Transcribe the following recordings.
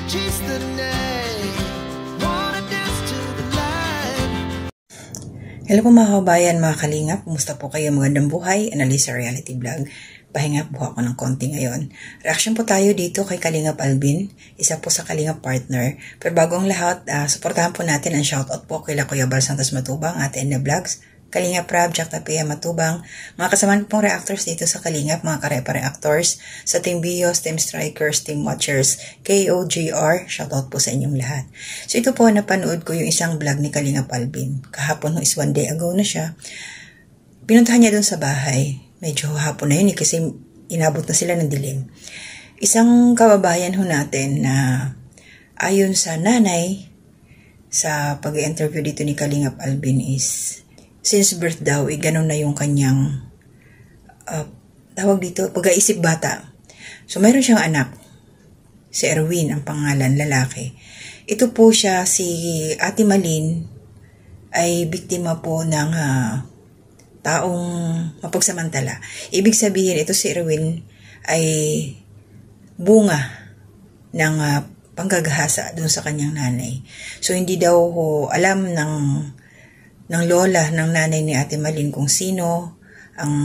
chase the night, wanna dance to the light. Hello po mga kabayan, mga kalingap. Kumusta po kayo? Magandang buhay. Analisa Reality Vlog. Pahinga po ako ng konti ngayon. Reaction po tayo dito kay Kalingap Alvin, isa po sa Kalingap partner. Pero bago ang lahat, suportahan po natin ang shoutout po kay Kuya Bal Santos Matubang, Ate Enda Vlogs, Kalingap Rab, Jack Tapia Matubang, mga kasamahan pong reactors dito sa Kalingap, mga karepa reactors, sa Team Bios, Team Strikers, Team Watchers, KOJR, shoutout po sa inyong lahat. So ito po, napanood ko yung isang vlog ni Kalingap Alvin. Kahapon, is 1 day ago na siya. Pinuntahan niya dun sa bahay. Medyo hapon na yun kasi inabot na sila ng dilim. Isang kababayan ho natin na ayon sa nanay sa pag-interview dito ni Kalingap Alvin is since birth daw, ganun na yung kanyang tawag dito, pag-aisip bata. So mayroon siyang anak, si Erwin ang pangalan, lalaki. Ito po siya, si Ate Malin ay biktima po ng taong mapagsamantala. Ibig sabihin, ito si Erwin ay bunga ng panggagahasa doon sa kanyang nanay. So, hindi daw alam ng lola, ng nanay ni Ate Malin kung sino ang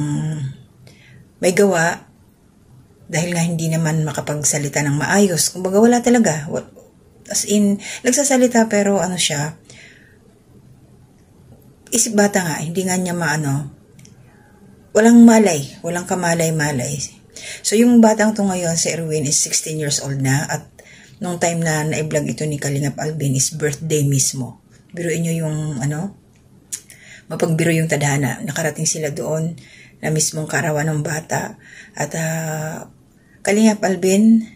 may gawa dahil nga hindi naman makapagsalita ng maayos. Kumbaga, wala talaga. As in, nagsasalita pero ano siya, isip bata nga, hindi nga niya walang malay, walang kamalay-malay. So, yung batang to ngayon, si Erwin is 16 years old na at nung time na na-vlog ito ni Kalingap Alvin is birthday mismo. Biruin nyo yung, mapagbiro yung tadhana. Nakarating sila doon na mismong karawan ng bata. At Kalingap Alvin,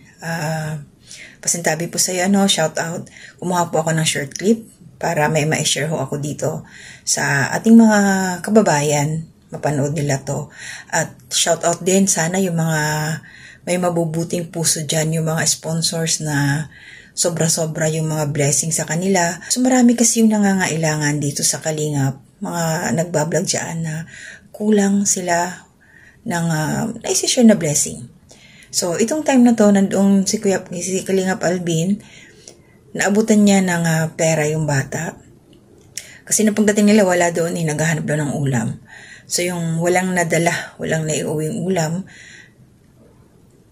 pasintabi po sa'yo, shout out. Kumuha po ako ng short clip para may ma-share ho ako dito sa ating mga kababayan, mapanood nila to. At shout out din sana yung mga may mabubuting puso dyan, yung mga sponsors na sobra-sobra yung mga blessing sa kanila. So marami kasi yung nangangailangan dito sa Kalingap, mga nagbablog dyan na kulang sila ng naisishare na blessing. So itong time na to, nandoong si Kalingap Alvin, naabutan niya ng pera yung bata. Kasi na pagdating nila, wala doon, naghahanap daw ng ulam. So yung walang nadala, walang naiuwing ulam,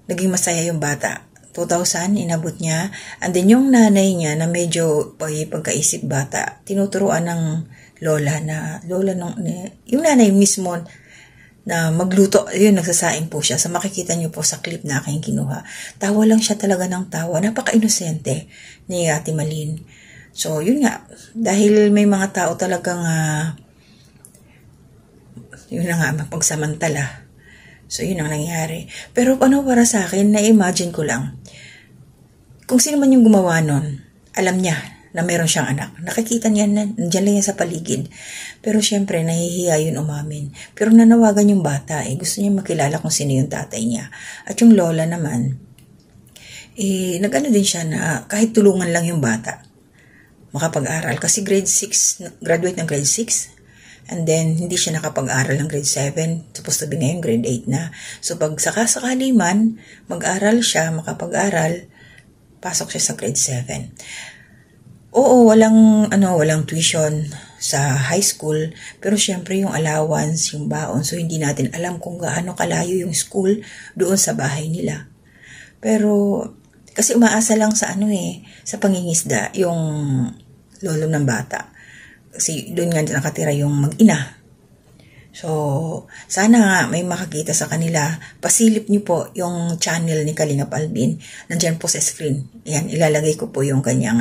naging masaya yung bata. 2,000, inabot niya. And then yung nanay niya na medyo pagkaisip bata, tinuturuan ng lola yung nanay mismo na magluto, yun, nagsasaing po siya. So makikita niyo po sa clip na aking kinuha. Tawa lang siya talaga ng tawa. Napaka-inosente ni Ate Malin. So yun nga, dahil may mga tao talagang, yun na nga, mapagsamantala. So yun ang nangyari. Pero para sa akin, na-imagine ko lang, kung sino man yung gumawa nun, alam niya na meron siyang anak. Nakikita niya na, nandiyan lang yan sa paligid. Pero syempre, nahihiya yun umamin. Pero nanawagan yung bata, gusto niya makilala kung sino yung tatay niya. At yung lola naman, nag-ano din siya na kahit tulungan lang yung bata, makapag-aral. Kasi grade 6, graduate ng grade 6. And then, hindi siya nakapag-aral ng grade 7. Supposed to be ngayon, grade 8 na. So, pag sakasakali man, mag-aral siya, makapag-aral, pasok siya sa grade 7. Oo, walang tuition sa high school, pero syempre yung allowance, yung baon, so hindi natin alam kung gaano kalayo yung school doon sa bahay nila. Pero, kasi umaasa lang sa sa pangingisda, yung lolo ng bata. Kasi doon nga nakatira yung mag-ina. So, sana nga may makakita sa kanila. Pasilip niyo po yung channel ni Kalingap Alvin. Nandyan po sa screen. Ayan, ilalagay ko po yung kanyang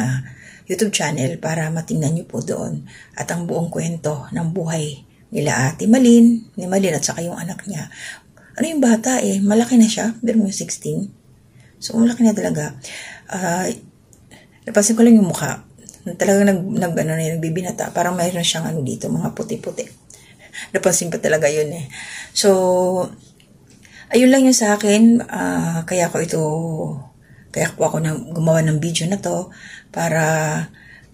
YouTube channel para matingnan niyo po doon at ang buong kwento ng buhay nila Ate Malin, ni Malin at saka yung anak niya. Ano yung bata malaki na siya, pero yung 16. So malaki na talaga. Napansin ko lang yung mukha. Talagang nagbibinata, parang mayroon siyang dito, mga puti-puti. Napansin pa talaga yun So, ayun lang yun sa akin. Kaya po ako gumawa ng video na to para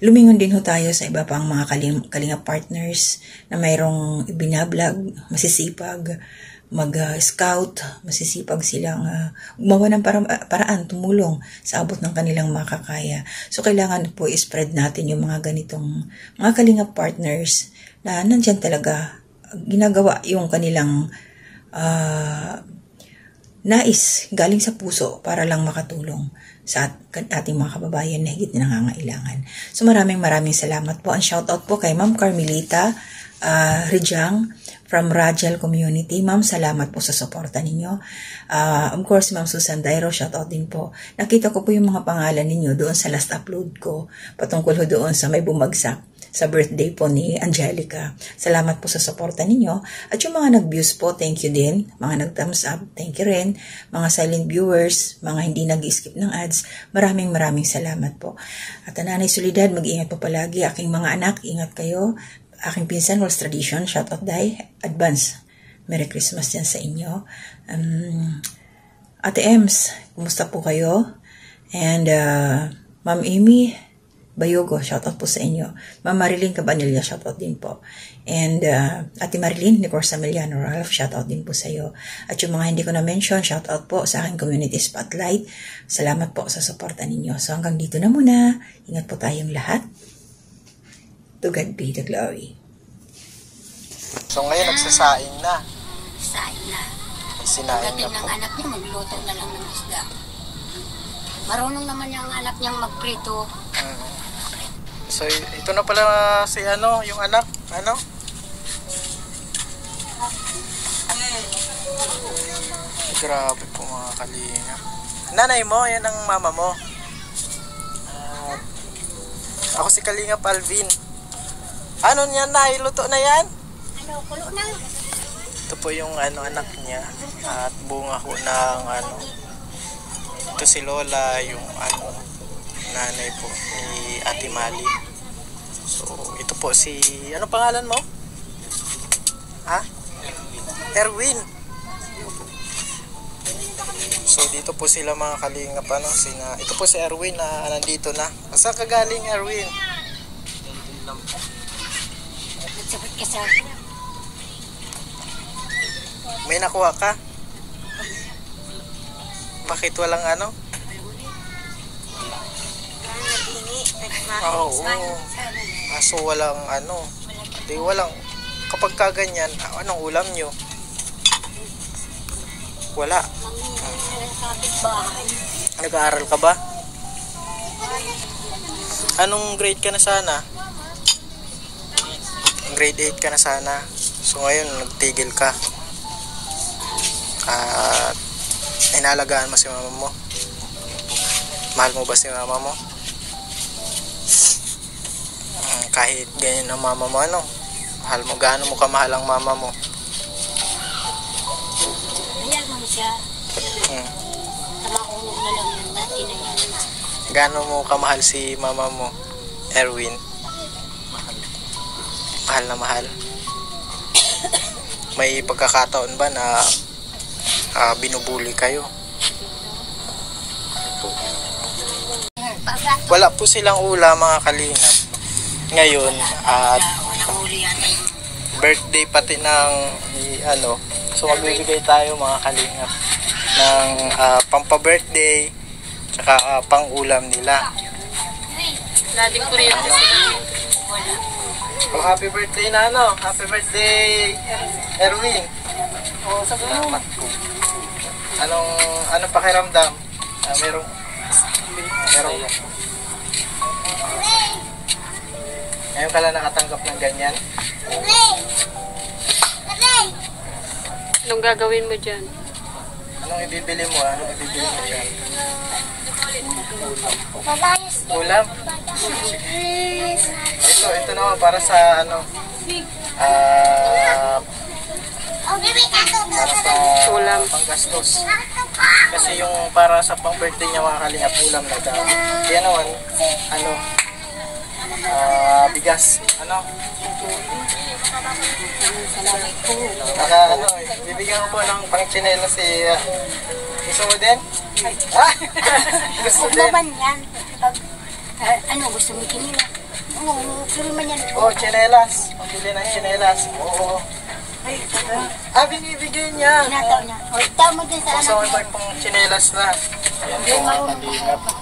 lumingon din ho tayo sa iba pang mga Kalingap partners na mayroong ibinablog, masisipag, mag-scout, masisipag silang gumawa ng paraan, tumulong sa abot ng kanilang makakaya. So, kailangan po i-spread natin yung mga ganitong mga kalingap partners na nandyan talaga ginagawa yung kanilang nais galing sa puso para lang makatulong sa ating mga kababayan na higit na nangangailangan. So maraming salamat po. Ang shoutout po kay Ma'am Carmelita Rijang from Rajal Community. Ma'am, salamat po sa suporta ninyo. Of course, Ma'am Susan Dairo, shoutout din po. Nakita ko po yung mga pangalan ninyo doon sa last upload ko patungkol ho doon sa may bumagsak sa birthday po ni Angelica. Salamat po sa suporta ninyo. At yung mga nag-views po, thank you din. Mga nag-thumbs up, thank you rin. Mga silent viewers, mga hindi nag-skip ng ads, maraming salamat po. At Nanay Solidad, mag-ingat po palagi. Aking mga anak, ingat kayo. Aking pinsan, Walls Tradition, shoutout Day, advance. Merry Christmas yan sa inyo. Ate Ems, kumusta po kayo? And Ma'am Amy Bayogo, shoutout po sa inyo. Ma'am Marilyn Cabanilla, shoutout din po. And Ate Marilyn Nicorsa Miliano Ralph, shoutout din po sa iyo. At yung mga hindi ko na-mention, shoutout po sa aking community spotlight. Salamat po sa suporta ninyo. So hanggang dito na muna. Ingat po tayong lahat. To God be the glory. So ngayon nagsasaing na. Saing na. Sinaing Pagdating na ng po. anak niya, magluto na lang ng isda. Marunong naman yung anak niyang magprito. So ito na pala si yung anak, Grabe po mga kalinga. Nanay mo, yan ang mama mo. Ako si Kalinga Palvin. Ano niyan na, iluto na yan? Ano, kulo na. Ito po yung anak niya. At bunga ko ng ito si Lola, yung nanay po ni Ate Mali. So ito po si, ano pangalan mo? Ha? Erwin. So dito po sila mga kalingap, ito po si Erwin na nandito na. Saan ka galing, Erwin? Nagsabot ka sa... May nakuha ka? Bakit walang Oo. Aso walang Di walang, kapag kaganyan, anong ulam nyo? Wala. Nag-aaral ka ba? Anong grade ka na sana? Grade 8 ka na sana. So ngayon, nagtigil ka. At inalagaan mo si mama mo. Mahal mo ba si mama mo? Kahit ganyan ang mama mo, mahal mo, gaano mo kamahal ang mama mo? Hayal mo siya. Tamakunog na lang yung dati na yan. Gaano mo kamahal si mama mo, Erwin? Mahal na mahal. May pagkakataon ba na binubuli kayo? Wala po silang ulam mga kalingap ngayon at birthday pati ng so magbibigay tayo mga kalingap ng pampa-birthday tsaka pang-ulam nila. Dating kuryente sila. Oh, happy birthday na happy birthday Erwin. Oh, salamat po. Anong pakiramdam? Merong ngayon ka lang nakatanggap ng ganyan? Anong gagawin mo dyan? Anong ibibili mo? Anong ibibili mo dyan? Ulam? Ito naman para sa para sa Ulam. panggastos. Kasi yung para sa pang-birthday niya mga kalingap ulam na daw. Kaya naman, bigas. Bibigyan ko po ng pang-chinela si... gusto mo din? Gusto Huwag din? naman yan. Gusto mo kinila? Pero man yan. Oh, chinelas. Pabili ng chinelas. Oo. Binibigay niya. Tinataw niya. O, tama din sa anak So, niya. ito pong chinelas na. Hindi marunong.